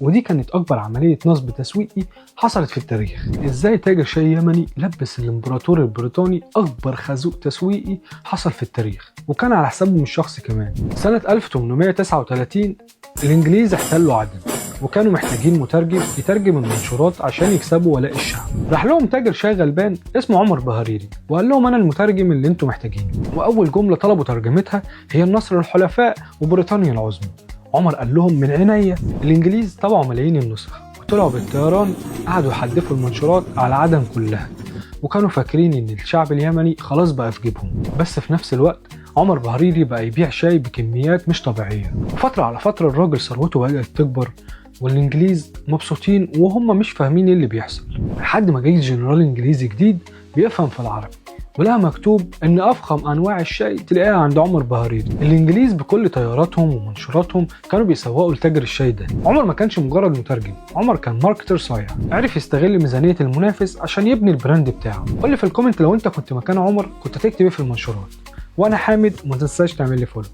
ودي كانت أكبر عملية نصب تسويقي حصلت في التاريخ. إزاي تاجر شاي يمني لبس الإمبراطور البريطاني أكبر خازوق تسويقي حصل في التاريخ، وكان على حسابهم الشخصي كمان. سنة 1839 الإنجليز احتلوا عدن، وكانوا محتاجين مترجم يترجم المنشورات عشان يكسبوا ولاء الشعب. راح لهم تاجر شاي غلبان اسمه عمر بهاريري وقال لهم انا المترجم اللي انتم محتاجينه. واول جمله طلبوا ترجمتها هي النصر للحلفاء وبريطانيا العظمى. عمر قال لهم من عينيا. الانجليز طبعوا ملايين النسخ وطلعوا بالطيران، قعدوا يحدفوا المنشورات على عدن كلها، وكانوا فاكرين ان الشعب اليمني خلاص بقى في جيبهم. بس في نفس الوقت عمر بهاريري بقى يبيع شاي بكميات مش طبيعيه، وفتره على فتره الراجل ثروته بدات تكبر، والانجليز مبسوطين وهم مش فاهمين ايه اللي بيحصل. لحد ما جه جنرال انجليزي جديد بيفهم في العربي، ولقى مكتوب ان افخم انواع الشاي تلاقيها عند عمر بهاريري. الانجليز بكل طياراتهم ومنشوراتهم كانوا بيسوقوا لتاجر الشاي ده. عمر ما كانش مجرد مترجم، عمر كان ماركتر صايع، عرف يستغل ميزانيه المنافس عشان يبني البراند بتاعه. قول لي في الكومنت لو انت كنت مكان عمر كنت هتكتب ايه في المنشورات. وانا حامد، وما تنساش تعمل لي فولو.